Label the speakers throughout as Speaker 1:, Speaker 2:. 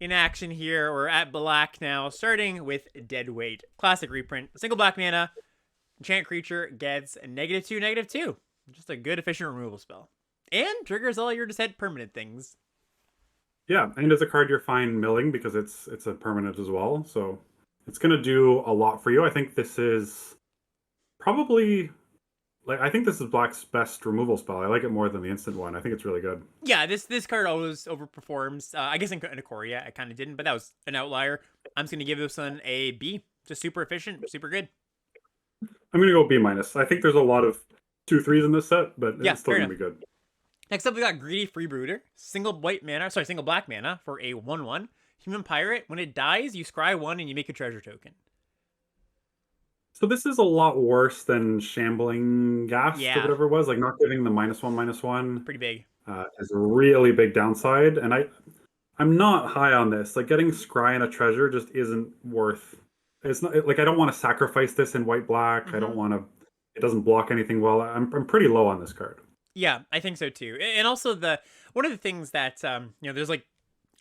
Speaker 1: in action here. We're at black now, starting with Deadweight. Classic reprint. Single black mana, enchant creature gets a -2, -2. Just a good efficient removal spell. And triggers all your descent permanent things.
Speaker 2: Yeah, and it's a card you're fine milling because it's a permanent as well. So it's gonna do a lot for you. I think this is probably I think this is Black's best removal spell. I like it more than the instant one. I think it's really good.
Speaker 1: Yeah, this card always overperforms. I guess in Ikoria, I kind of didn't, but that was an outlier. I'm just going to give this one a B. Just super efficient, super good.
Speaker 2: I'm gonna go B minus. I think there's a lot of 2/3s in this set, but
Speaker 1: Yeah,
Speaker 2: it's still
Speaker 1: fair
Speaker 2: gonna
Speaker 1: enough.
Speaker 2: be good.
Speaker 1: Next up, we got Greedy Freebooter. Single black mana for a 1/1. Human Pirate. When it dies, you scry 1 and you make a treasure token.
Speaker 2: So this is a lot worse than Shambling Ghast or
Speaker 1: Yeah,
Speaker 2: whatever it was. Like not giving the -1/-1
Speaker 1: pretty big.
Speaker 2: is a really big downside. And I'm not high on this. Like getting Scry and a treasure just isn't worth. It's not like I don't want to sacrifice this in white black. I don't want to. It doesn't block anything well. I'm pretty low on this card.
Speaker 1: Yeah, I think so too. And also one of the things that there's like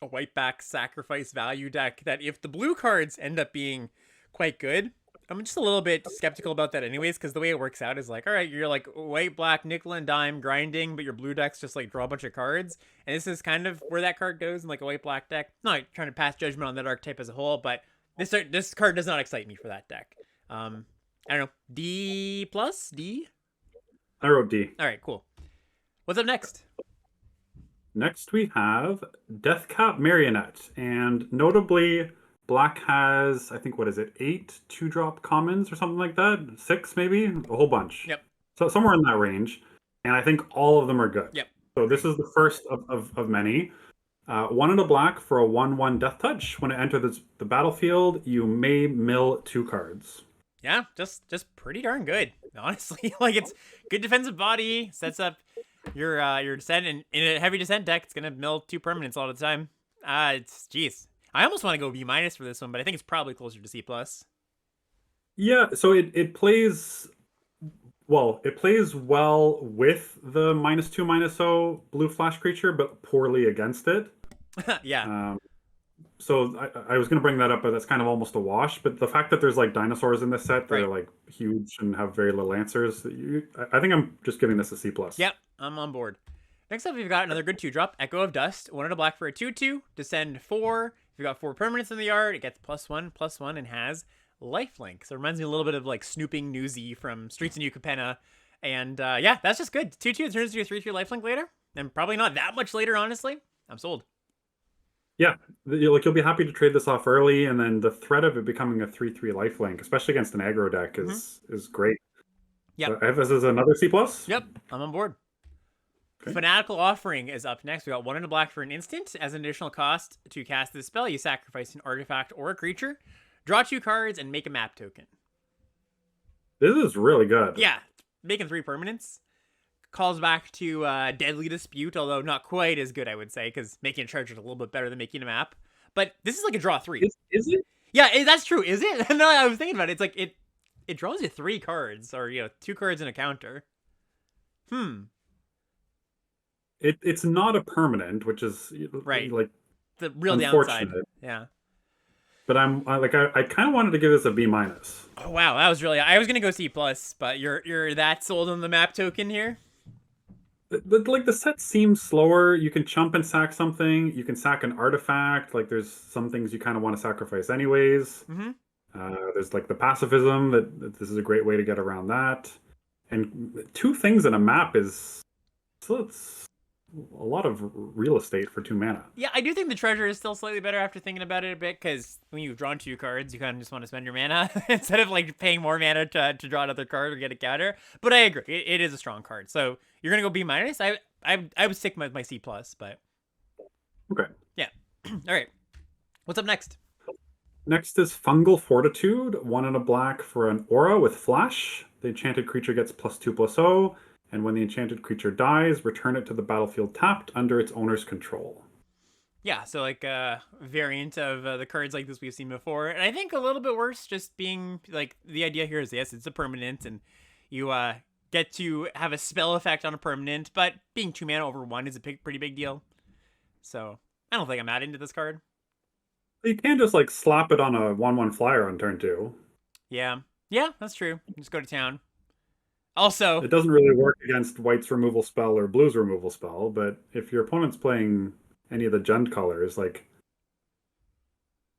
Speaker 1: a white back sacrifice value deck that if the blue cards end up being quite good, I'm just a little bit skeptical about that anyways, because the way it works out is like, all right, you're like white, black, nickel and dime grinding, but your blue decks just like draw a bunch of cards. And this is kind of where that card goes in like a white, black deck. Not trying to pass judgment on that archetype as a whole, but this card does not excite me for that deck. I don't know. D plus? D?
Speaker 2: I wrote D.
Speaker 1: All right, cool. What's up next?
Speaker 2: Next we have Deathcap Marionette, and notably Black has, I think, what is it, 8 2-drop commons or something like that? 6 maybe? A whole bunch.
Speaker 1: Yep.
Speaker 2: So somewhere in that range. And I think all of them are good.
Speaker 1: Yep.
Speaker 2: So this is the first of many. 1 in a black for a 1/1 Death Touch. When it enters the battlefield, you may mill 2 cards.
Speaker 1: Yeah, just pretty darn good, honestly. Like it's good defensive body, sets up your descent, and in a heavy descent deck, it's gonna mill 2 permanents all the time. It's jeez. I almost want to go B minus for this one, but I think it's probably closer to C plus.
Speaker 2: Yeah, so it plays it plays well with the -2 -0 blue flash creature, but poorly against it.
Speaker 1: Yeah.
Speaker 2: So I was going to bring that up, but that's kind of almost a wash. But the fact that there's like dinosaurs in this set that
Speaker 1: Right.
Speaker 2: are like huge and have very little answers, I think I'm just giving this a C plus.
Speaker 1: Yep, I'm on board. Next up, we've got another good 2-drop, Echo of Dust. 1 in a black for a 2/2, descend 4. If you've got 4 permanents in the yard, it gets +1/+1 and has lifelink. So it reminds me a little bit of like Snooping Newsy from Streets of New Capenna. And yeah, that's just good. 2/2 turns into a 3/3 lifelink later, and probably not that much later, honestly. I'm sold.
Speaker 2: Yeah, like you'll be happy to trade this off early, and then the threat of it becoming a 3/3 lifelink, especially against an aggro deck, is great.
Speaker 1: Yep.
Speaker 2: So this is another C plus.
Speaker 1: Yep, I'm on board.
Speaker 2: Okay.
Speaker 1: Fanatical Offering is up next. We got 1 in a black for an instant. As an additional cost to cast this spell, you sacrifice an artifact or a creature, draw 2 cards, and make a map token.
Speaker 2: This is really good.
Speaker 1: Yeah, making 3 permanents. Calls back to Deadly Dispute, although not quite as good, I would say, because making a treasure is a little bit better than making a map. But this is like a draw 3.
Speaker 2: Is it?
Speaker 1: Yeah, that's true. Is it? No, I was thinking about it. It's like it draws you 3 cards, or 2 cards in a counter.
Speaker 2: It's not a permanent, which is
Speaker 1: Right.
Speaker 2: like
Speaker 1: The real downside.
Speaker 2: unfortunate.
Speaker 1: Yeah.
Speaker 2: But I kind of wanted to give this a B minus.
Speaker 1: Oh wow, that was really. I was gonna go C plus, but you're that sold on the map token here.
Speaker 2: Like the set seems slower. You can chump and sack something. You can sack an artifact. Like there's some things you kind of want to sacrifice anyways. There's like the pacifism that this is a great way to get around that. And 2 things in a map is it's a lot of real estate for 2 mana.
Speaker 1: Yeah, I do think the treasure is still slightly better after thinking about it a bit, because when you've drawn 2 cards, you kind of just want to spend your mana instead of like paying more mana to draw another card or get a counter. But I agree, it is a strong card. So you're gonna go B minus. I would stick with my C plus, but
Speaker 2: Okay.
Speaker 1: yeah. All right, what's up next?
Speaker 2: Next is Fungal Fortitude, 1 in a black for an aura with flash. The enchanted creature gets +2/+0, and when the enchanted creature dies, return it to the battlefield tapped under its owner's control.
Speaker 1: Yeah, so like a variant of the cards like this we've seen before, and I think a little bit worse. Just being like the idea here is yes, it's a permanent, and you get to have a spell effect on a permanent, but being 2 mana over 1 is a pretty big deal. So I don't think I'm that into this card.
Speaker 2: You can't just like slap it on a 1/1 flyer on turn 2.
Speaker 1: Yeah. Yeah, that's true. Just go to town. Also,
Speaker 2: It doesn't really work against white's removal spell or blue's removal spell, but if your opponent's playing any of the Jund colors, like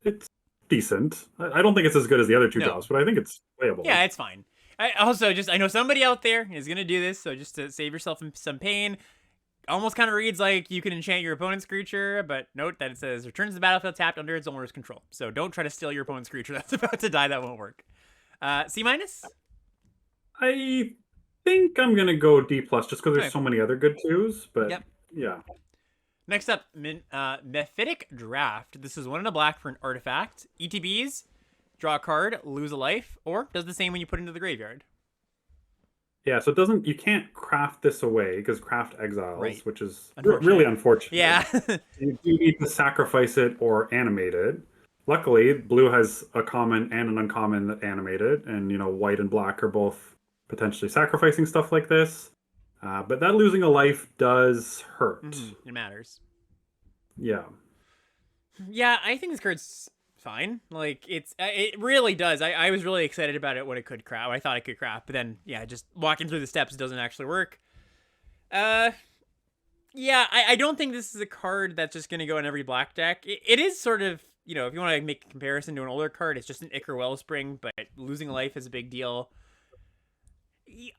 Speaker 2: it's decent. I don't think it's as good as the other two
Speaker 1: no.
Speaker 2: drops, but I think it's playable.
Speaker 1: Yeah, it's fine. I know somebody out there is gonna do this, so just to save yourself some pain, almost kind of reads like you can enchant your opponent's creature, but note that it says returns to the battlefield tapped under its owner's control. So don't try to steal your opponent's creature that's about to die. That won't work. C minus.
Speaker 2: I think I'm gonna go D plus just because there's
Speaker 1: Okay.
Speaker 2: so many other good twos, but
Speaker 1: Yep.
Speaker 2: yeah.
Speaker 1: Next up, Mephitic Draft. This is 1 and a black for an artifact. ETBs, draw a card, lose a life, or does the same when you put it into the graveyard.
Speaker 2: Yeah, so it doesn't you can't craft this away because craft exiles,
Speaker 1: Right.
Speaker 2: which is really
Speaker 1: Unfortunate.
Speaker 2: unfortunate.
Speaker 1: Yeah.
Speaker 2: You do need to sacrifice it or animate it. Luckily, blue has a common and an uncommon that animate it, and white and black are both potentially sacrificing stuff like this. But that losing a life does hurt.
Speaker 1: It matters.
Speaker 2: Yeah.
Speaker 1: Yeah, I think this card's fine. Like it really does. I was really excited about it when it could craft. I thought it could craft, but then yeah, just walking through the steps doesn't actually work. Uh, yeah, I don't think this is a card that's just gonna go in every black deck. It is sort of if you want to make a comparison to an older card, it's just an Ichor Wellspring, but losing a life is a big deal.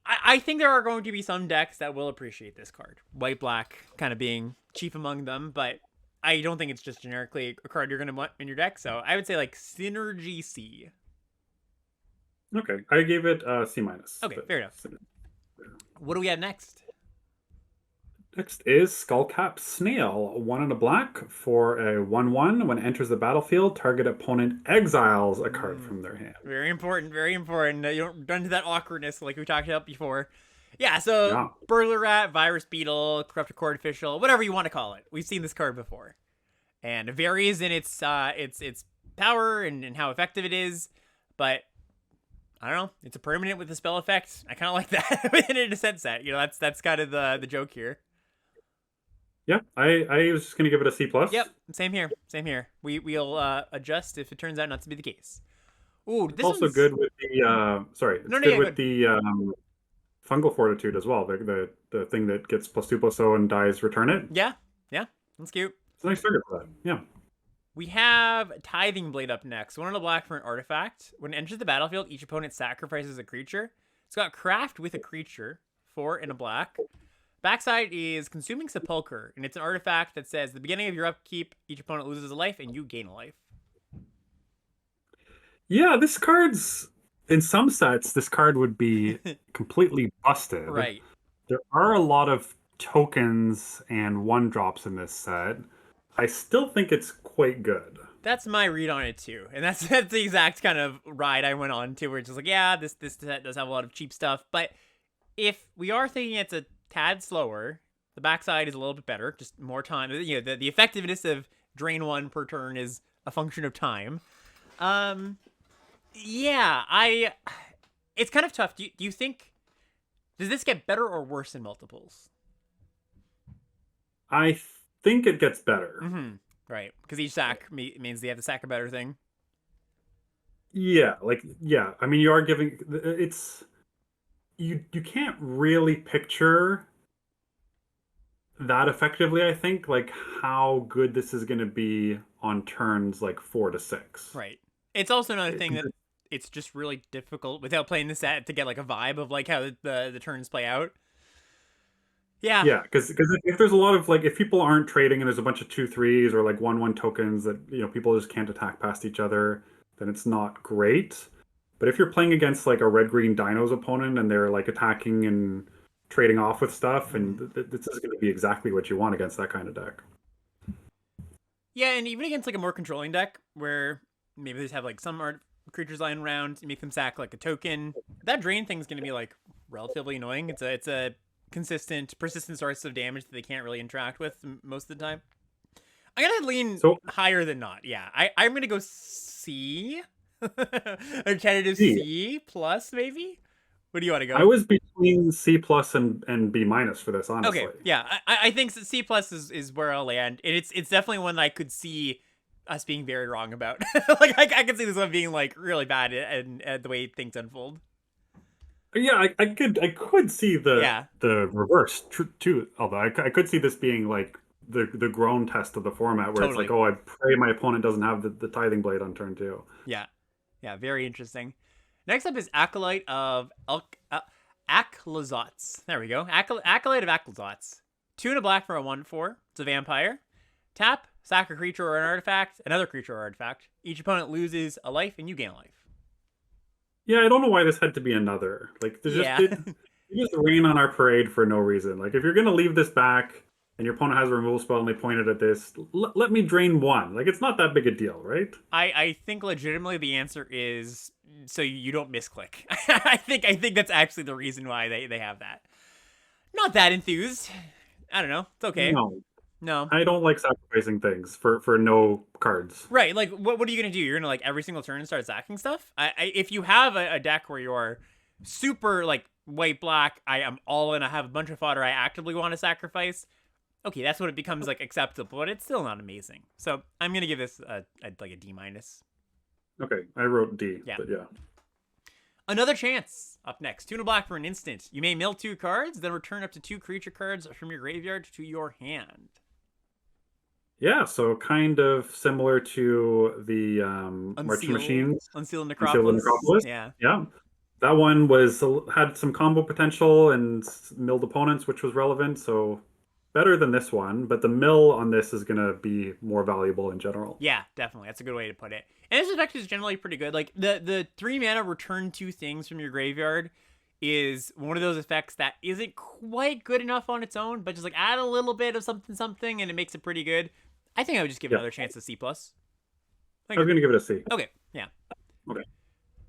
Speaker 1: I think there are going to be some decks that will appreciate this card, white black kind of being chief among them, but I don't think it's just generically a card you're going to want in your deck. So I would say like Synergy C.
Speaker 2: Okay. I gave it C minus.
Speaker 1: Okay, fair enough. What do we have next?
Speaker 2: Next is Skullcap Snail, 1 and a black for a 1/1. When it enters the battlefield, target opponent exiles a card from their hand.
Speaker 1: Very important, very important. You don't run into that awkwardness like we talked about before. Yeah, so Burglar Rat, Virus Beetle, Corrupted Court Official, whatever you want to call it. We've seen this card before. And it varies in its power and how effective it is, but I don't know. It's a permanent with a spell effect. I kind of like that in a sense set. That's kind of the joke here.
Speaker 2: Yeah, I was just gonna give it a C plus.
Speaker 1: Yep, same here. Same here. We'll adjust if it turns out not to be the case. Ooh, this
Speaker 2: also good with the Fungal Fortitude as well. The thing that gets +2/+0 and dies, return it.
Speaker 1: Yeah, that's cute.
Speaker 2: It's a nice target for that. Yeah.
Speaker 1: We have Tithing Blade up next. 1 and a black for an artifact. When it enters the battlefield, each opponent sacrifices a creature. It's got craft with a creature. 4 and a black. Backside is Consuming Sepulcher, and it's an artifact that says, the beginning of your upkeep, each opponent loses a life, and you gain a life.
Speaker 2: Yeah, this card's... In some sets, this card would be completely busted.
Speaker 1: Right.
Speaker 2: There are a lot of tokens and 1-drops in this set. I still think it's quite good.
Speaker 1: That's my read on it, too. And that's the exact kind of ride I went on, too, where it's just like, yeah, this set does have a lot of cheap stuff, but if we are thinking it's a tad slower, the backside is a little bit better, just more time. The effectiveness of drain 1 per turn is a function of time. Yeah, it's kind of tough. Do you think, does this get better or worse in multiples?
Speaker 2: I think it gets better.
Speaker 1: Right, because each sack means they have to sack a better thing.
Speaker 2: Yeah, I mean, you are giving... It's... You can't really picture that effectively, I think, like how good this is going to be on turns like 4 to 6.
Speaker 1: Right. It's also another thing that it's just really difficult without playing the set to get like a vibe of like how the turns play out. Yeah.
Speaker 2: Yeah, because if there's a lot of if people aren't trading and there's a bunch of 2/3s or like 1/1 tokens that people just can't attack past each other, then it's not great. But if you're playing against like a red-green Dinos opponent and they're like attacking and trading off with stuff, and this is going to be exactly what you want against that kind of deck.
Speaker 1: Yeah, and even against like a more controlling deck where maybe they just have like some creatures lying around, you make them sack like a token. That drain thing's going to be like relatively annoying. It's a consistent, persistent source of damage that they can't really interact with most of the time. I'm gonna lean higher than not. Yeah, I'm gonna go C. A tentative C plus, maybe. What do you want to go?
Speaker 2: I was between C plus and B minus for this, honestly.
Speaker 1: Okay, yeah, I think C plus is where I'll land, and it's definitely one that I could see us being very wrong about. Like I can see this one being like really bad and the way things unfold.
Speaker 2: Yeah, I could see
Speaker 1: Yeah,
Speaker 2: the reverse too. Although I could see this being like the grown test of the format, where it's like,
Speaker 1: totally.
Speaker 2: oh, I pray my opponent doesn't have the tithing blade on turn two.
Speaker 1: Yeah, yeah, very interesting. Next up is Acolyte of Aclazotz. There we go. Acolyte of Aclazotz. 2 and a black for a 1/4. It's a vampire. Tap, sack a creature or an artifact, another creature or artifact. Each opponent loses a life and you gain a life.
Speaker 2: Yeah, I don't know why this had to be another. Like, there's just
Speaker 1: Yeah.
Speaker 2: it, you just rain on our parade for no reason. Like, if you're gonna leave this back and your opponent has a removal spell and they pointed at this, let me drain one. Like, it's not that big a deal, right?
Speaker 1: I think legitimately the answer is so you don't misclick. I think that's actually the reason why they have that. Not that enthused. I don't know. It's okay.
Speaker 2: No,
Speaker 1: No.
Speaker 2: I don't like sacrificing things for no cards.
Speaker 1: Right, like what are you gonna do? You're gonna like every single turn start sacking stuff. If you have a deck where you're super like white black, I am all in. I have a bunch of fodder I actively want to sacrifice. Okay, that's when it becomes like acceptable, but it's still not amazing. So I'm gonna give this like a D minus.
Speaker 2: Okay, I wrote D,
Speaker 1: Yeah.
Speaker 2: but yeah.
Speaker 1: Another chance up next. 2 and a black for an instant. You may mill 2 cards, then return up to 2 creature cards from your graveyard to your hand.
Speaker 2: Yeah, so kind of similar to the Marching Machines,
Speaker 1: Unsealed
Speaker 2: Unsealed
Speaker 1: Necropolis.
Speaker 2: Necropolis.
Speaker 1: Yeah.
Speaker 2: Yeah, that one had some combo potential and milled opponents, which was relevant. So better than this one, but the mill on this is gonna be more valuable in general.
Speaker 1: Yeah, definitely. That's a good way to put it. And this effect is generally pretty good. Like the 3 mana return 2 things from your graveyard is one of those effects that isn't quite good enough on its own, but just like add a little bit of something and it makes it pretty good. I think I would just give
Speaker 2: Yeah,
Speaker 1: another chance to C plus.
Speaker 2: I was gonna give it a C.
Speaker 1: Okay, yeah.
Speaker 2: Okay.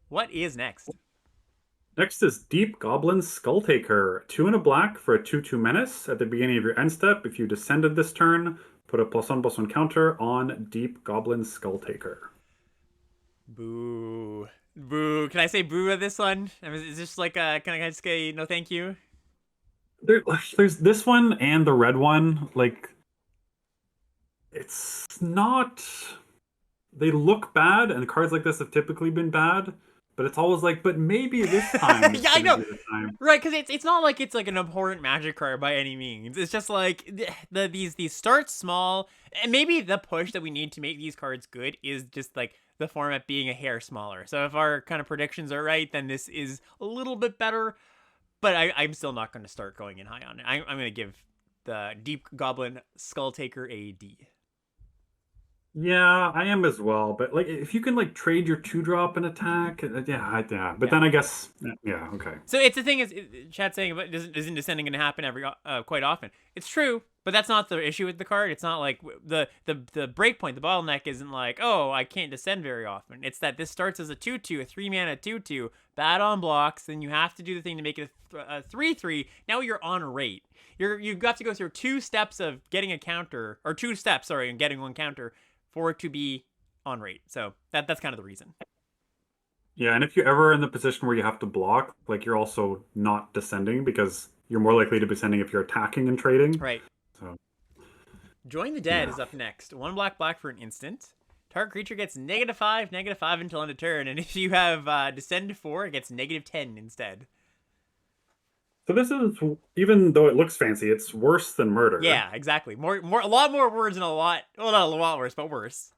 Speaker 1: What is next?
Speaker 2: Next is Deep Goblin Skulltaker. 2 and a black for a 2/2 menace. At the beginning of your end step, if you descended this turn, put a +1/+1 counter on Deep Goblin Skulltaker.
Speaker 1: Boo. Boo. Can I say boo at this one? I mean, is this like can I just say no thank you?
Speaker 2: There's this one and the red one. Like, it's not. They look bad, and cards like this have typically been bad. But it's always like, but maybe this time.
Speaker 1: Yeah, I know.
Speaker 2: The time.
Speaker 1: Right, because it's not like it's like an abhorrent magic card by any means. It's just like these start small, and maybe the push that we need to make these cards good is just like the format being a hair smaller. So if our kind of predictions are right, then this is a little bit better. But I'm still not going to start going in high on it. I'm going to give the Deep Goblin Skulltaker a D.
Speaker 2: Yeah, I am as well. But like, if you can like trade your 2-drop and attack, yeah. But
Speaker 1: Yeah.
Speaker 2: then I guess, yeah, okay.
Speaker 1: So it's the thing is, chat saying, but isn't descending going to happen quite often? It's true, but that's not the issue with the card. It's not like the breakpoint, the bottleneck isn't like, oh, I can't descend very often. It's that this starts as a 2/2, a 3-mana 2/2, bad on blocks. Then you have to do the thing to make it a 3/3. Now you're on rate. You've got to go through 2 steps of getting a counter, or 2 steps, sorry, and getting 1 counter for it to be on rate. So that's kind of the reason.
Speaker 2: Yeah, and if you're ever in the position where you have to block, like, you're also not descending because you're more likely to be descending if you're attacking and trading.
Speaker 1: Right.
Speaker 2: So,
Speaker 1: Join the Dead
Speaker 2: yeah.
Speaker 1: is up next. 1 black for an instant. Target creature gets -5 until end of turn, and if you have descend 4, it gets -10 instead.
Speaker 2: So this is, even though it looks fancy, it's worse than murder.
Speaker 1: Yeah, exactly. A lot more words and a lot. Well, not a lot worse, but worse.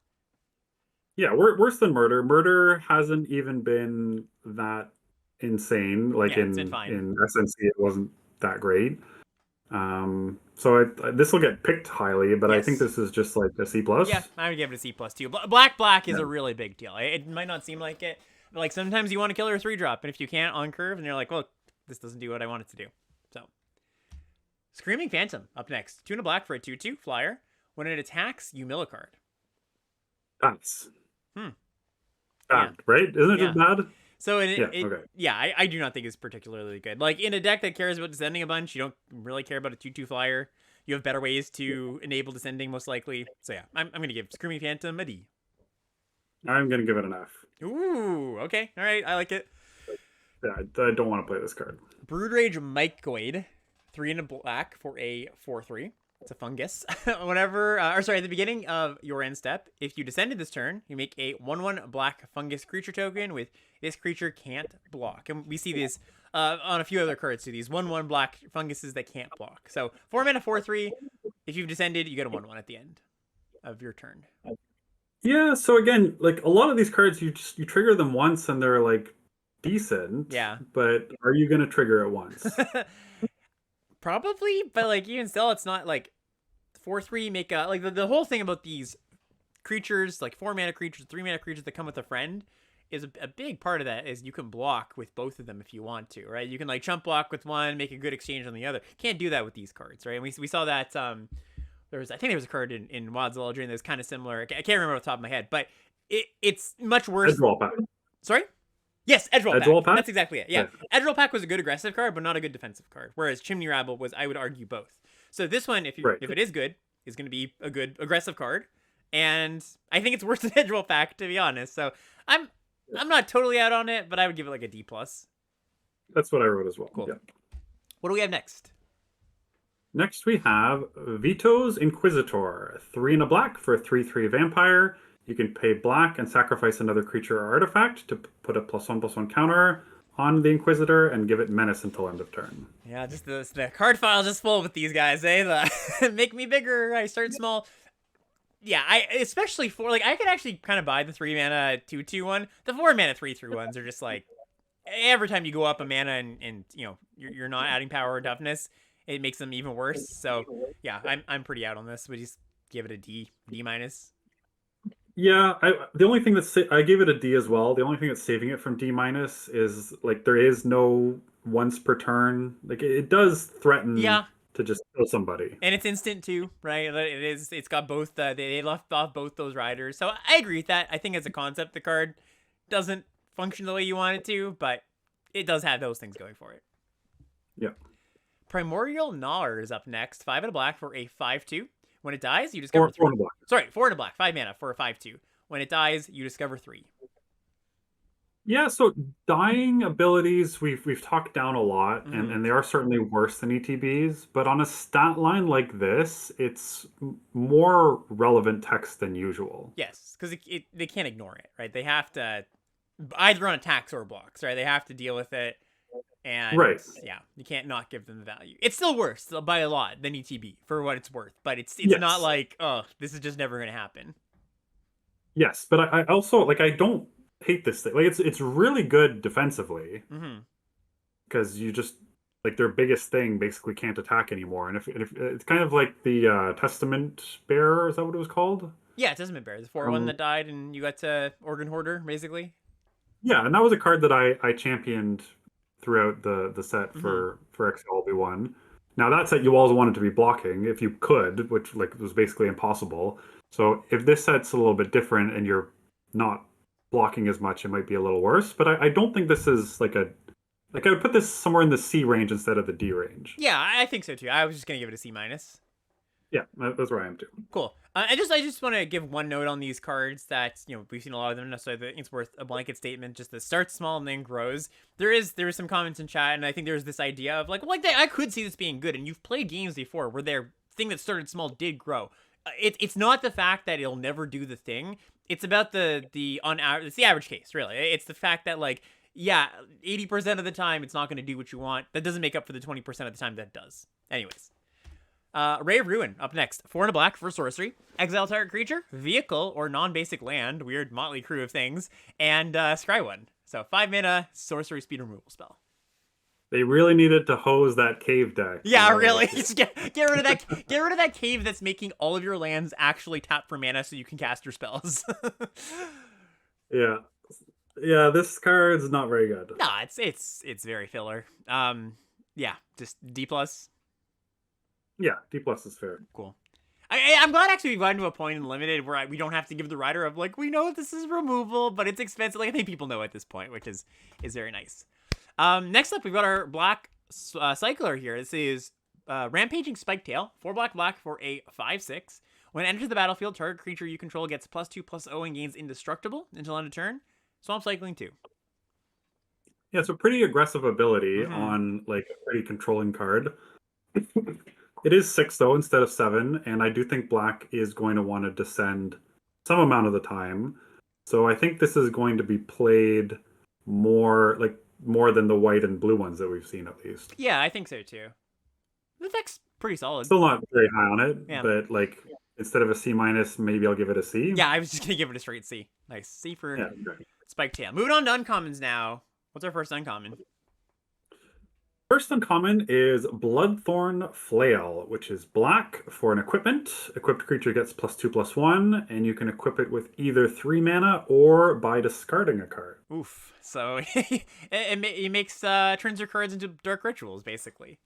Speaker 2: Yeah, worse than murder. Murder hasn't even been that insane. Like,
Speaker 1: Yeah, it's been fine.
Speaker 2: in SNC, it wasn't that great. So this will get picked highly, but I think
Speaker 1: Yes.
Speaker 2: this is just like a C plus.
Speaker 1: Yeah, I would give it a C plus too. Black is a really big deal. It might not seem like it, but like sometimes you want to kill her 3-drop, and if you can't on curve, and you're like, well, this doesn't do what I want it to do. So, Screaming Phantom up next. 2 and a black for a 2/2 flyer. When it attacks, you mill a card.
Speaker 2: That's
Speaker 1: Hmm.
Speaker 2: bad, right? Isn't it
Speaker 1: Yeah.
Speaker 2: just bad?
Speaker 1: So
Speaker 2: Okay.
Speaker 1: I do not think it's particularly good. Like in a deck that cares about descending a bunch, you don't really care about a 2/2 flyer. You have better ways to enable descending, most likely. So yeah, I'm gonna give Screaming Phantom a D.
Speaker 2: I'm gonna give it an F.
Speaker 1: Ooh, okay, all right, I like it.
Speaker 2: Yeah, I don't want to play this card.
Speaker 1: Brood Rage Mycoid, 3 and a black for a 4/3. It's a fungus. Whenever, or sorry, at the beginning of your end step, if you descended this turn, you make a 1/1 black fungus creature token with this creature can't block. And we see these on a few other cards too. These 1/1 black funguses that can't block. So 4 mana, 4/3. If you've descended, you get a 1/1 at the end of your turn.
Speaker 2: Yeah, so again, like a lot of these cards, you trigger them once and they're like decent.
Speaker 1: Yeah.
Speaker 2: But are you gonna trigger it once?
Speaker 1: Probably, but like even still, it's not like 4/3 make a like the whole thing about these creatures, like 4 mana creatures, 3 mana creatures that come with a friend, is a big part of that is you can block with both of them if you want to, right? You can like chump block with one, make a good exchange on the other. Can't do that with these cards, right? And we saw that I think there was a card in Wild's Eldrin that was kind of similar. I can't remember off the top of my head, but it's much worse.
Speaker 2: Edgewall Pack.
Speaker 1: Sorry? Yes, Edgewall Pack. That's exactly it. Yeah. Edgewall Pack was a good aggressive card, but not a good defensive card. Whereas Chimney Rabble was, I would argue, both. So this one, if it is good, is going to be a good aggressive card. And I think it's worse than Edgewall Pack, to be honest. So I'm not totally out on it, but I would give it like a D+.
Speaker 2: That's what I wrote as well.
Speaker 1: Cool.
Speaker 2: Yeah.
Speaker 1: What do we have next?
Speaker 2: Next we have Vito's Inquisitor. 3 and a black for a 3/3 vampire. You can pay black and sacrifice another creature or artifact to put a +1/+1 counter on the Inquisitor and give it menace until end of turn.
Speaker 1: Yeah, just the card file just full with these guys, eh? Make me bigger. I start small. Yeah, especially for like I could actually kind of buy the 3 mana 2/2 one. The 4 mana 3/3 ones are just like every time you go up a mana and you know you're not adding power or toughness, it makes them even worse. So yeah, I'm pretty out on this. We just give it a D minus.
Speaker 2: Yeah, the only thing I gave it a D as well. The only thing that's saving it from D minus is like there is no once per turn. Like it does threaten to just kill somebody,
Speaker 1: and it's instant too, right? It's got both. They left off both those riders, so I agree with that. I think as a concept, the card doesn't function the way you want it to, but it does have those things going for it.
Speaker 2: Yeah.
Speaker 1: Primordial Gnawer is up next. 5 and a black for a 5/2. When it dies, you discover 3.
Speaker 2: 4 and a black.
Speaker 1: Sorry, 4 and a black, 5 mana for a 5/2. When it dies, you discover 3.
Speaker 2: Yeah, so dying abilities we've talked down a lot, and they are certainly worse than ETBs. But on a stat line like this, it's more relevant text than usual.
Speaker 1: Yes, because they can't ignore it, right? They have to either on attacks or blocks, right? They have to deal with it. And yeah, you can't not give them the value. It's still worse by a lot than ETB for what it's worth, but it's not like, oh, this is just never going to happen.
Speaker 2: Yes, but I also like I don't hate this thing. Like it's really good defensively because you just like their biggest thing basically can't attack anymore. And if it's kind of like the Testament Bearer, is that what it was called?
Speaker 1: Yeah, Testament Bearer, the 4/1 that died, and you got to Organ Hoarder basically.
Speaker 2: Yeah, and that was a card that I championed throughout the set for XLB1. Now that set you always wanted to be blocking if you could, which like was basically impossible. So if this set's a little bit different and you're not blocking as much, it might be a little worse. But I don't think this is like I would put this somewhere in the C range instead of the D range.
Speaker 1: Yeah, I think so too. I was just gonna give it a C minus.
Speaker 2: Yeah, that's where I am too.
Speaker 1: Cool. I just want to give one note on these cards that we've seen a lot of them, so I think it's worth a blanket statement. Just that starts small and then grows. There is some comments in chat, and I think there's this idea of like I could see this being good, and you've played games before where their thing that started small did grow. It's not the fact that it'll never do the thing. It's about it's the average case, really. It's the fact that like 80% of the time it's not going to do what you want. That doesn't make up for the 20% of the time that it does. Anyways. Ray of Ruin up next. 4 and a black for sorcery. Exile target creature, vehicle, or non-basic land. Weird motley crew of things. And scry 1. So 5 mana sorcery speed removal spell.
Speaker 2: They really needed to hose that cave deck.
Speaker 1: Yeah, really. Just get rid of that. Get rid of that cave that's making all of your lands actually tap for mana so you can cast your spells.
Speaker 2: Yeah, this card's not very good.
Speaker 1: Nah, it's very filler. Yeah, just D+.
Speaker 2: Yeah, D+ is fair.
Speaker 1: Cool. I'm glad actually we've gotten to a point in Limited where we don't have to give the rider of like, we know this is removal, but it's expensive. Like I think people know at this point, which is very nice. Next up, we've got our black cycler here. This is Rampaging Spiketail. 4 black for a 5/6. When it enters the battlefield, target creature you control gets +2/+0 and gains indestructible until end of turn. Swamp Cycling 2.
Speaker 2: Yeah, it's a pretty aggressive ability on like a pretty controlling card. It is 6 though instead of 7, and I do think black is going to want to descend some amount of the time. So I think this is going to be played more than the white and blue ones that we've seen at least.
Speaker 1: Yeah, I think so too. The deck's pretty solid.
Speaker 2: Still not very high on it,
Speaker 1: Yeah.
Speaker 2: but like instead of a C minus, maybe I'll give it a C.
Speaker 1: Yeah, I was just gonna give it a straight C. Nice. C for
Speaker 2: Yeah, okay.
Speaker 1: Spike Tail. Moving on to uncommons now. What's our first uncommon?
Speaker 2: First uncommon is Bloodthorn Flail, which is black for an equipment. Equipped creature gets +2/+1, and you can equip it with either 3 mana or by discarding a card.
Speaker 1: Oof. So it makes turns your cards into dark rituals, basically.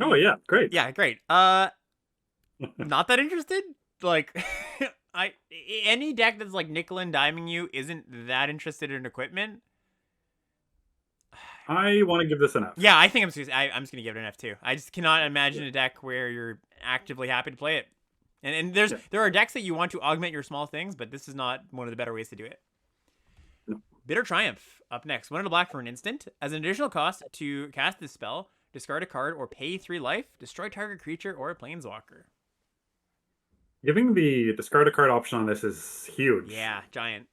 Speaker 2: Oh yeah, great.
Speaker 1: Yeah, great. Not that interested. Like, any deck that's like nickel and diming you isn't that interested in equipment.
Speaker 2: I want to give this an F.
Speaker 1: Yeah, I think I'm just gonna give it an F too. I just cannot imagine a deck where you're actively happy to play it. And there are decks that you want to augment your small things, but this is not one of the better ways to do it.
Speaker 2: No.
Speaker 1: Bitter Triumph up next. 1 and a black for an instant. As an additional cost to cast this spell, discard a card or pay 3 life, destroy target creature or a planeswalker.
Speaker 2: Giving the discard a card option on this is huge.
Speaker 1: Yeah, giant.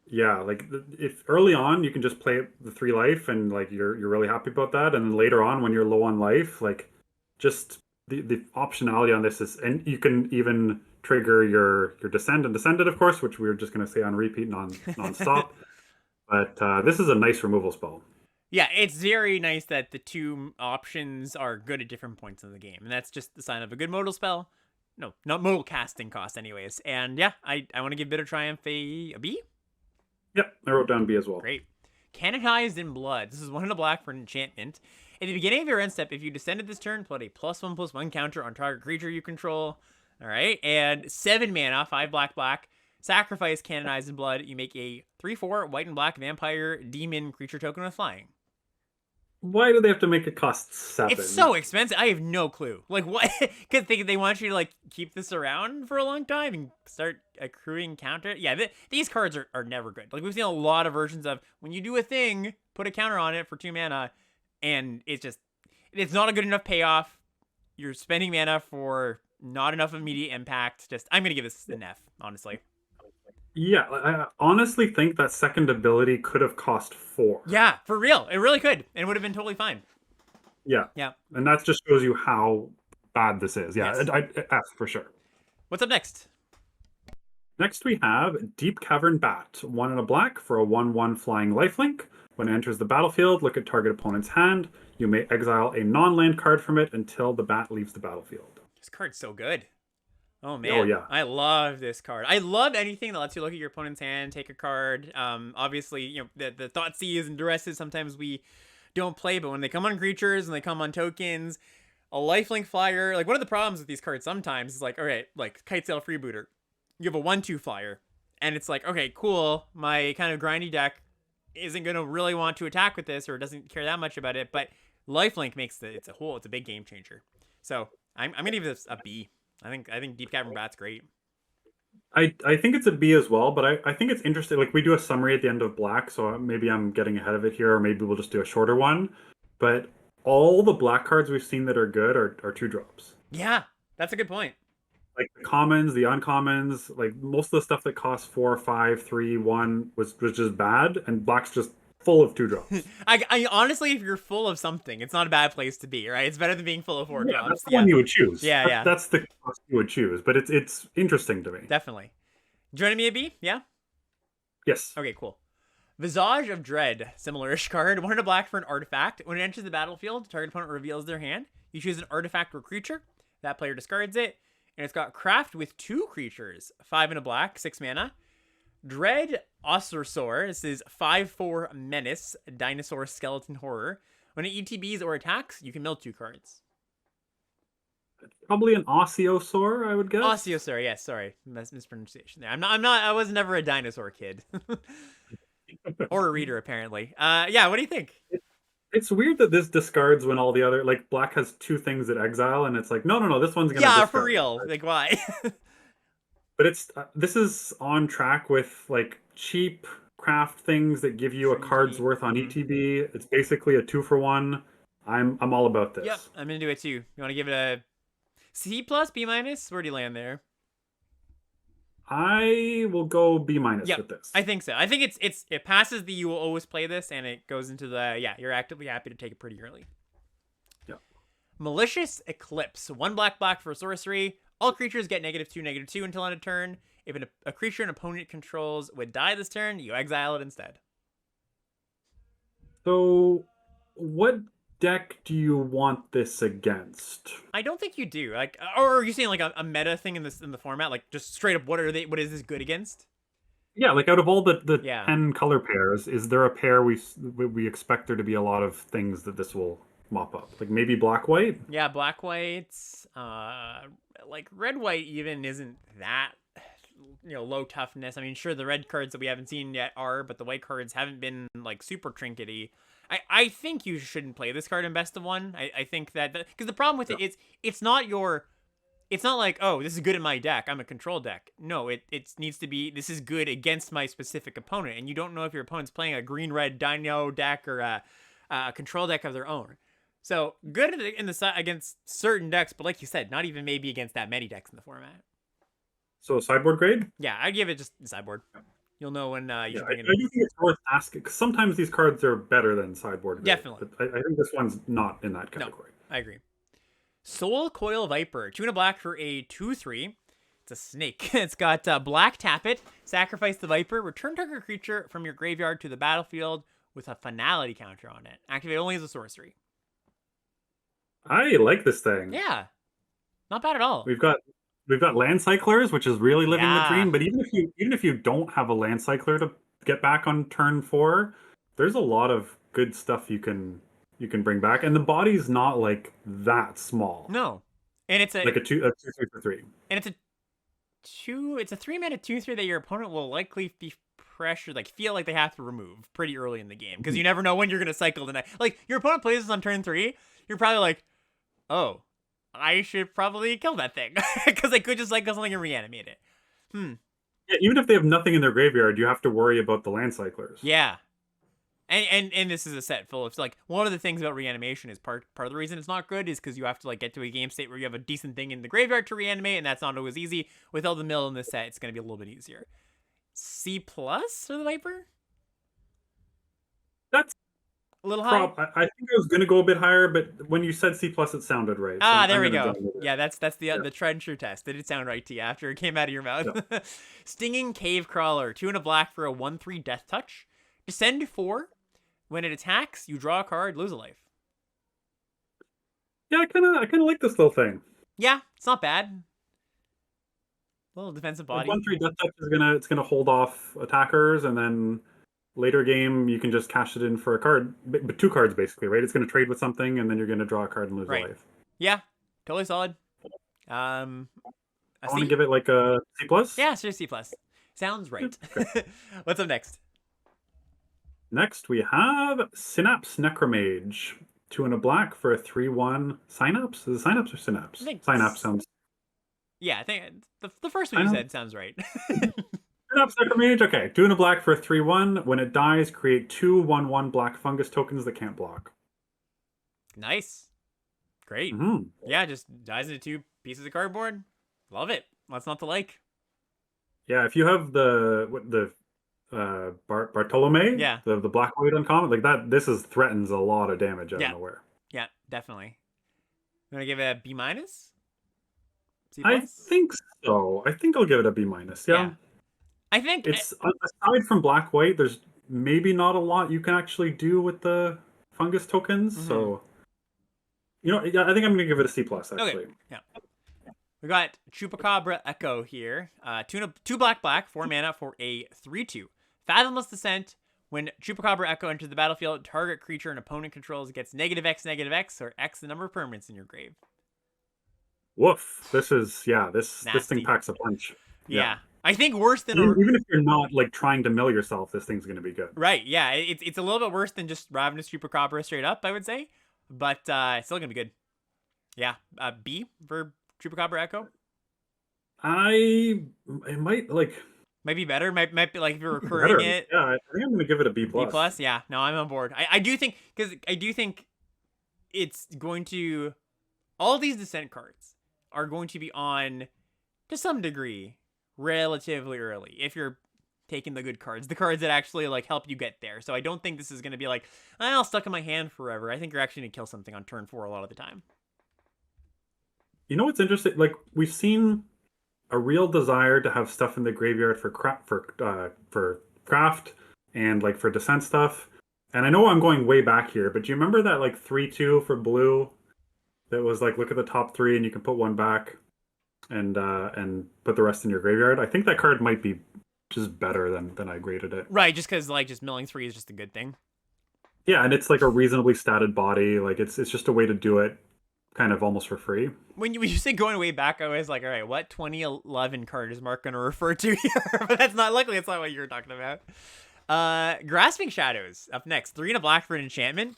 Speaker 2: Yeah, like if early on you can just play the 3 life and like you're really happy about that, and then later on when you're low on life, like just the optionality on this is, and you can even trigger your descend and descended, of course, which we were just going to say on repeat non-stop. But this is a nice removal spell.
Speaker 1: Yeah, it's very nice that the 2 options are good at different points in the game, and that's just the sign of a good modal spell. No, not modal casting cost, anyways. And yeah, I want to give Bitter Triumph a B.
Speaker 2: Yep, I wrote down B as well.
Speaker 1: Great. Canonized in Blood. This is 1 and a black for an enchantment. At the beginning of your end step, if you descended this turn, put a +1/+1 counter on target creature you control. All right, and 7 mana, 5 black. Sacrifice Canonized in Blood. You make a 3/4 white and black vampire demon creature token with flying.
Speaker 2: Why do they have to make it cost 7?
Speaker 1: It's so expensive. I have no clue. Like, what? Because they want you to like keep this around for a long time and start accruing counter. Yeah, these cards are never good. Like, we've seen a lot of versions of when you do a thing, put a counter on it for 2 mana, and it's not a good enough payoff. You're spending mana for not enough immediate impact. I'm gonna give this an F, honestly.
Speaker 2: Yeah, I honestly think that second ability could have cost 4.
Speaker 1: Yeah, for real. It really could. And it would have been totally fine.
Speaker 2: Yeah.
Speaker 1: Yeah.
Speaker 2: And that just shows you how bad this is. Yeah,
Speaker 1: Yes.
Speaker 2: F for sure.
Speaker 1: What's up next?
Speaker 2: Next we have Deep Cavern Bat. 1 and a black for a 1/1 flying lifelink. When it enters the battlefield, look at target opponent's hand. You may exile a non-land card from it until the bat leaves the battlefield.
Speaker 1: This card's so good. Oh man,
Speaker 2: Oh yeah,
Speaker 1: I love this card. I love anything that lets you look at your opponent's hand, take a card. Obviously, you know, the Thoughtseize and Duresses sometimes we don't play, but when they come on creatures and they come on tokens, a lifelink flyer. Like, one of the problems with these cards sometimes is like, all right, like Kitesail Freebooter, you have a 1/2 flyer, and it's like, okay, cool, my kind of grindy deck isn't gonna really want to attack with this or doesn't care that much about it, but lifelink makes it's a big game changer. So I'm gonna give this a B. I think Deep Cavern Bat's great.
Speaker 2: I think it's a B as well, but I think it's interesting. Like, we do a summary at the end of black, so maybe I'm getting ahead of it here, or maybe we'll just do a shorter one. But all the black cards we've seen that are good are 2-drops.
Speaker 1: Yeah, that's a good point.
Speaker 2: Like the commons, the uncommons, like most of the stuff that costs 4, 5, 3, 1 was just bad, and black's just full of 2-drops.
Speaker 1: I honestly, if you're full of something, it's not a bad place to be, right? It's better than being full of 4
Speaker 2: Yeah,
Speaker 1: drops.
Speaker 2: that's the one you would choose.
Speaker 1: Yeah.
Speaker 2: That's the cost you would choose, but it's interesting to me.
Speaker 1: Definitely. Joining me a B? Yeah?
Speaker 2: Yes.
Speaker 1: Okay, cool. Visage of Dread, similar-ish card. 1 and a black for an artifact. When it enters the battlefield, target opponent reveals their hand. You choose an artifact or creature. That player discards it. And it's got craft with 2 creatures. 5 and a black, 6 mana. Dread Ossorosaur. This is 5/4 Menace, Dinosaur Skeleton Horror. When it ETBs or attacks, you can mill 2 cards.
Speaker 2: Probably an Osteosaur, I would guess.
Speaker 1: Osteosaur, yes, sorry. Mispronunciation there. I was never a dinosaur kid. Or a reader, apparently. Yeah, what do you think?
Speaker 2: It's weird that this discards when all the other, like, black has 2 things that exile, and it's like, no, this one's gonna discard.
Speaker 1: For real. Like, why?
Speaker 2: But it's this is on track with like cheap craft things that give you a card's worth on ETB. It's basically a 2-for-1. I'm all about
Speaker 1: Yep,
Speaker 2: this.
Speaker 1: I'm into it too. You want to give it a C plus, B minus? Where do you land there?
Speaker 2: I will go B minus
Speaker 1: Yep,
Speaker 2: with this.
Speaker 1: I think so. I think it passes the you will always play this, and it goes into the yeah, you're actively happy to take it pretty early.
Speaker 2: Yeah.
Speaker 1: Malicious Eclipse. 1 black for sorcery. All creatures get -2/-2 until end of turn. If a creature an opponent controls would die this turn, you exile it instead.
Speaker 2: So, what deck do you want this against?
Speaker 1: I don't think you do. Like, or are you saying like a meta thing in the format? Like, just straight up, what are they? What is this good against?
Speaker 2: Yeah, like out of all the
Speaker 1: Yeah,
Speaker 2: 10 color pairs, is there a pair we expect there to be a lot of things that this will mop up? Like maybe black white?
Speaker 1: yeah. Black whites, like red white even isn't that low toughness. I mean, sure, the red cards that we haven't seen yet are, but the white cards haven't been like super trinkety. I think you shouldn't play this card in best of one. I think that because the problem with
Speaker 2: Yeah.
Speaker 1: it is it's not your it's not like, oh, this is good in my deck. I'm a control deck. No, it needs to be, this is good against my specific opponent. And you don't know if your opponent's playing a green-red dino deck or a control deck of their own. So good in the against certain decks, but like you said, not even maybe against that many decks in the format.
Speaker 2: So sideboard grade?
Speaker 1: Yeah, I'd give it just sideboard. You'll know when you
Speaker 2: Yeah,
Speaker 1: should
Speaker 2: I
Speaker 1: bring it
Speaker 2: do
Speaker 1: in.
Speaker 2: think it's worth asking because sometimes these cards are better than sideboard grade.
Speaker 1: Definitely.
Speaker 2: But I think this one's not in that
Speaker 1: No,
Speaker 2: category.
Speaker 1: I agree. Soul Coil Viper, 2 and a black for a 2/3. It's a snake. It's got black, tap it, sacrifice the Viper, return target creature from your graveyard to the battlefield with a finality counter on it. Activate only as a sorcery.
Speaker 2: I like this thing.
Speaker 1: Yeah, not bad at all.
Speaker 2: We've got land cyclers, which is really living the
Speaker 1: Yeah,
Speaker 2: dream. But even if you don't have a land cycler to get back on turn 4, there's a lot of good stuff you can bring back, and the body's not like that small,
Speaker 1: no, and
Speaker 2: like a two 3 for 3.
Speaker 1: it's a it's a 3-mana 2/3 that your opponent will likely be pressured, like feel like they have to remove pretty early in the game because you never know when you're gonna cycle the next. Like your opponent plays this on turn 3, you're probably like, oh, I should probably kill that thing because I could just cycle something and reanimate it.
Speaker 2: Yeah, even if they have nothing in their graveyard, you have to worry about the land cyclers.
Speaker 1: Yeah. And this is a set full of like one of the things about reanimation is part of the reason it's not good is because you have to like get to a game state where you have a decent thing in the graveyard to reanimate, and that's not always easy. With all the mill in this set, it's gonna be a little bit easier. C plus for the Viper?
Speaker 2: That's
Speaker 1: A little high?
Speaker 2: I think I was gonna go a bit higher, but when you said C plus, it sounded right. So
Speaker 1: Ah,
Speaker 2: I'm
Speaker 1: there we
Speaker 2: gonna
Speaker 1: go.
Speaker 2: join with it.
Speaker 1: Yeah, that's
Speaker 2: Yeah,
Speaker 1: the tried and true test. Did it sound right to you after it came out of your mouth?
Speaker 2: yeah.
Speaker 1: Stinging Cave Crawler, 2 and a black for a 1/3 death touch. Descend 4. When it attacks, you draw a card, lose a life.
Speaker 2: Yeah, I kind of like this little thing.
Speaker 1: Yeah, it's not bad. Little defensive
Speaker 2: Like
Speaker 1: body.
Speaker 2: 1/3 death touch is gonna hold off attackers, and then later game you can just cash it in for a card, but two cards basically, right? It's gonna trade with something, and then you're gonna draw a card and lose a
Speaker 1: Right.
Speaker 2: life.
Speaker 1: Yeah, totally solid. A
Speaker 2: I want to
Speaker 1: C?
Speaker 2: give it like a C plus.
Speaker 1: Yeah, sure, C plus. Sounds right.
Speaker 2: Okay.
Speaker 1: What's up next?
Speaker 2: Next we have Synapse Necromage, 2 and a black for a 3/1 Synapse. Is it Synapse or Synapse?
Speaker 1: I think
Speaker 2: Synapse sounds.
Speaker 1: yeah, I think the first one you
Speaker 2: Synapse,
Speaker 1: said sounds right.
Speaker 2: Synapse Necromage. Okay, 2 and a black for a 3/1. When it dies, create 2/1/1 black fungus tokens that can't block.
Speaker 1: Nice. Great.
Speaker 2: Hmm.
Speaker 1: Yeah, just dies into 2 pieces of cardboard. Love it. What's not to like?
Speaker 2: Yeah, if you have the Bartolome,
Speaker 1: Yeah.
Speaker 2: the black white uncommon, like that, this is threatens a lot of damage out of
Speaker 1: Yeah.
Speaker 2: nowhere.
Speaker 1: Yeah, definitely. You want to give it a B minus? C
Speaker 2: I
Speaker 1: plus?
Speaker 2: think so. I think I'll give it a B minus.
Speaker 1: Yeah.
Speaker 2: Yeah.
Speaker 1: I think
Speaker 2: It's aside from black white, there's maybe not a lot you can actually do with the fungus tokens.
Speaker 1: Mhm.
Speaker 2: So, yeah, I think I'm gonna give it a C plus
Speaker 1: okay.
Speaker 2: actually.
Speaker 1: Yeah. We got Chupacabra Echo here. 2 black, 4 mana for a 3/2. Fathomless Descent. When Chupacabra Echo enters the battlefield, target creature an opponent controls gets -X, or X the number of permanents in your grave.
Speaker 2: Woof. This thing
Speaker 1: Nasty.
Speaker 2: packs a punch.
Speaker 1: Yeah. I think worse than
Speaker 2: Even if you're not like trying to mill yourself, this thing's gonna be good.
Speaker 1: right. Yeah, it's a little bit worse than just Ravenous Chupacabra straight up, I would say, but it's still gonna be good. Yeah, B for Chupacabra Echo.
Speaker 2: It might like
Speaker 1: Might be better. Might be like if you're
Speaker 2: be
Speaker 1: recurring
Speaker 2: better.
Speaker 1: it.
Speaker 2: Yeah, I think I'm gonna give it a B
Speaker 1: B
Speaker 2: plus.
Speaker 1: plus. Yeah. No, I'm on board. I do think because I do think it's going to, all these descent cards are going to be on, to some degree, relatively early. If you're taking the good cards, the cards that actually like help you get there. So I don't think this is going to be like, I'll stuck in my hand forever. I think you're actually going to kill something on turn 4 a lot of the time.
Speaker 2: You know what's interesting? Like we've seen a real desire to have stuff in the graveyard for craft and like for descent stuff. And I know I'm going way back here, but do you remember that like 3/2 for blue that was like look at the top 3 and you can put one back and put the rest in your graveyard? I think that card might be just better than I graded it.
Speaker 1: Right, just because like just milling 3 is just a good thing.
Speaker 2: Yeah, and it's like a reasonably statted body. Like it's just a way to do it kind of almost for free.
Speaker 1: When you say going way back, I was like, all right, what 2011 card is Mark going to refer to here? But that's not, luckily, it's not what you were talking about. Grasping Shadows, up next. 3 and a black for an enchantment.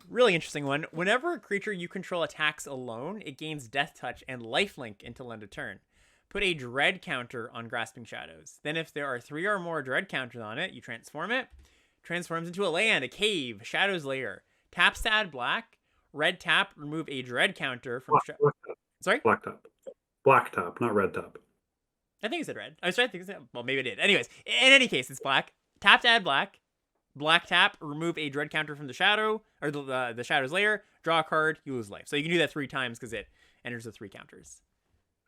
Speaker 1: Really interesting one. Whenever a creature you control attacks alone, it gains Death Touch and Lifelink until end of turn. Put a Dread counter on Grasping Shadows. Then if there are 3 or more Dread counters on it, you transform it. Transforms into a land, a cave, Shadow's Lair. Taps to add black. Red tap, remove a Dread counter from... Sorry?
Speaker 2: Black tap. Black tap, not red tap.
Speaker 1: I think it said red. I was trying to think... Well, maybe it did. Anyways, in any case, it's black. Tap to add black. Black tap, remove a Dread counter from the shadow, or the Shadow's Lair. Draw a card, you lose life. So you can do that 3 times because it enters the 3 counters.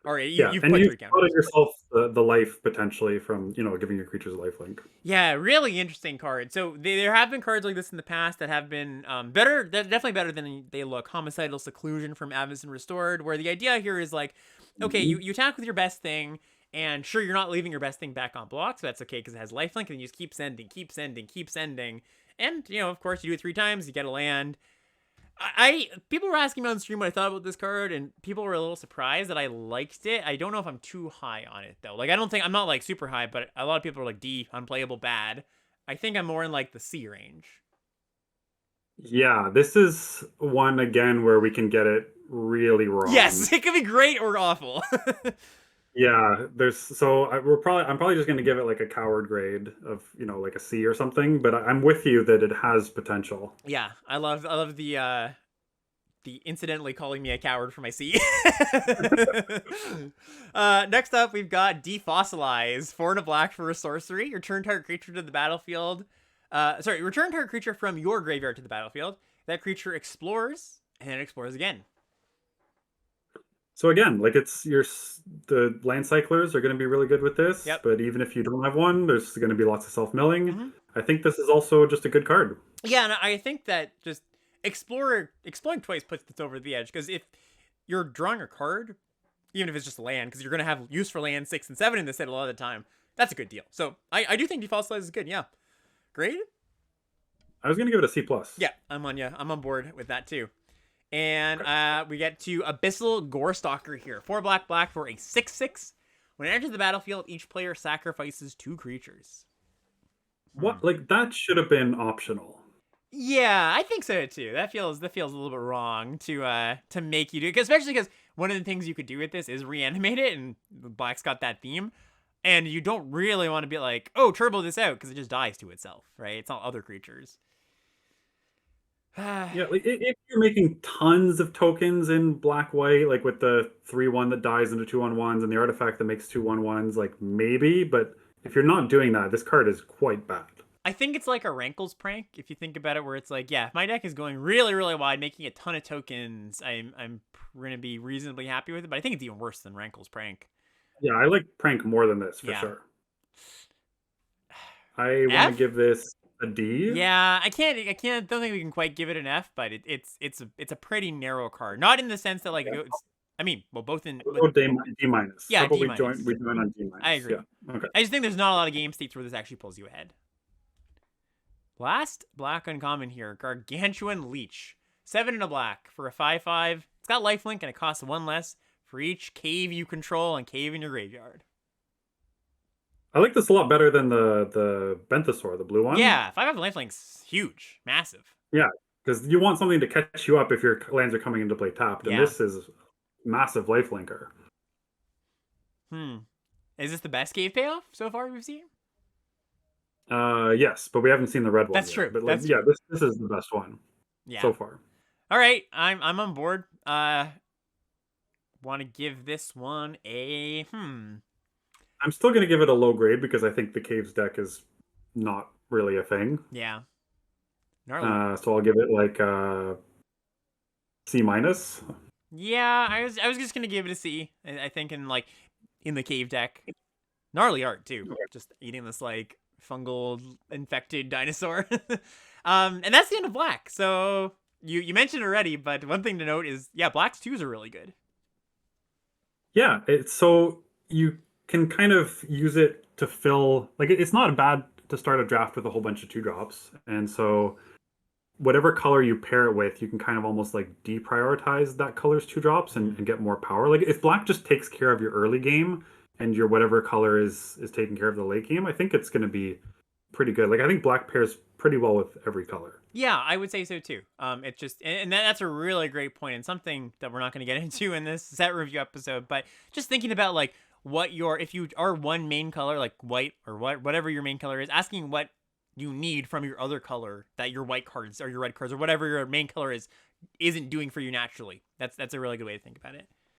Speaker 1: Or you've put 3 counters.
Speaker 2: You yourself the life potentially from, giving your creatures a lifelink.
Speaker 1: Yeah, really interesting card. So there have been cards like this in the past that have been better, definitely better than they look. Homicidal Seclusion from Avacyn Restored, where the idea here is like, okay, you attack with your best thing, and sure, you're not leaving your best thing back on block, so that's okay because it has lifelink, and you just keep sending. And, of course, you do it 3 times, you get a land. People were asking me on stream what I thought about this card, and people were a little surprised that I liked it. I don't know if I'm too high on it though. Like I'm not like super high, but a lot of people are like D, unplayable, bad. I think I'm more in like the C range.
Speaker 2: Yeah, this is one again where we can get it really wrong.
Speaker 1: Yes, it could be great or awful.
Speaker 2: Yeah, I'm probably just going to give it like a coward grade of, like a C or something, but I'm with you that it has potential.
Speaker 1: Yeah, I love the incidentally calling me a coward for my C. Next up, we've got Defossilize. 4 and a black for a sorcery. Return target creature to the battlefield. Return target creature from your graveyard to the battlefield. That creature explores, and then explores again.
Speaker 2: So again, like the land cyclers are going to be really good with this.
Speaker 1: Yep.
Speaker 2: But even if you don't have one, there's going to be lots of self-milling. Mm-hmm. I think this is also just a good card.
Speaker 1: Yeah, and I think that just exploring twice puts this over the edge, because if you're drawing a card, even if it's just land, because you're going to have use for land 6 and 7 in this set a lot of the time, that's a good deal. So I do think Defossilize is good. Yeah, great.
Speaker 2: I was going to give it a C+.
Speaker 1: Yeah, I'm on board with that too. And we get to Abyssal Gorestalker here. 4 black for a 6/6. When it enters the battlefield, each player sacrifices 2 creatures.
Speaker 2: What? Like, that should have been optional.
Speaker 1: Yeah, I think so too. That feels a little bit wrong to make you do it, especially because one of the things you could do with this is reanimate it, and black's got that theme, and you don't really want to be like, oh, turbo this out, because it just dies to itself, right? It's not other creatures.
Speaker 2: Yeah, like if you're making tons of tokens in black-white, like with the 3/1 that dies into 2/1s and the artifact that makes 2/1s, like maybe, but if you're not doing that, this card is quite bad.
Speaker 1: I think it's like a Rankles prank, if you think about it, where it's like, yeah, if my deck is going really, really wide, making a ton of tokens, I'm going to be reasonably happy with it, but I think it's even worse than Rankles prank.
Speaker 2: Yeah, I like prank more than this, for sure. I want to give this a D.
Speaker 1: Yeah, I don't think we can quite give it an F, but it's a pretty narrow card. Not in the sense that like both in
Speaker 2: D minus.
Speaker 1: Yeah,
Speaker 2: probably
Speaker 1: D minus.
Speaker 2: We join on D minus.
Speaker 1: I agree.
Speaker 2: Yeah. Okay.
Speaker 1: I just think there's not a lot of game states where this actually pulls you ahead. Last black uncommon here, Gargantuan Leech. 7 and a black for a 5/5. It's got lifelink and it costs 1 less for each cave you control and cave in your graveyard.
Speaker 2: I like this a lot better than the Benthosaur, the blue one.
Speaker 1: Yeah, 5/5 lifelink's huge, massive.
Speaker 2: Yeah, because you want something to catch you up if your lands are coming into play tapped, and this is massive lifelinker.
Speaker 1: Is this the best cave payoff so far we've seen?
Speaker 2: Yes, but we haven't seen the red one.
Speaker 1: That's
Speaker 2: yet.
Speaker 1: true.
Speaker 2: But this is the best one so far.
Speaker 1: All right, I'm on board. Want to give this one a
Speaker 2: I'm still going to give it a low grade because I think the Caves deck is not really a thing.
Speaker 1: Yeah, gnarly.
Speaker 2: So I'll give it like C minus.
Speaker 1: Yeah, I was just gonna give it a C. I think in the cave deck, gnarly art too. Just eating this like fungal infected dinosaur. And that's the end of black. So you mentioned already, but one thing to note is yeah, black's twos are really good.
Speaker 2: Yeah, it's so you can kind of use it to fill like it's not bad to start a draft with a whole bunch of two drops. And so whatever color you pair it with, you can kind of almost like deprioritize that color's two drops and get more power. Like if black just takes care of your early game and your whatever color is taking care of the late game, I think it's going to be pretty good. Like I think black pairs pretty well with every color.
Speaker 1: Yeah, I would say so too. It's just, and that's a really great point, and something that we're not going to get into in this set review episode. But just thinking about like what your, if you are one main color like white or whatever your main color is, asking what you need from your other color that your white cards or your red cards or whatever your main color is isn't doing for you naturally. That's a really good way to think about it.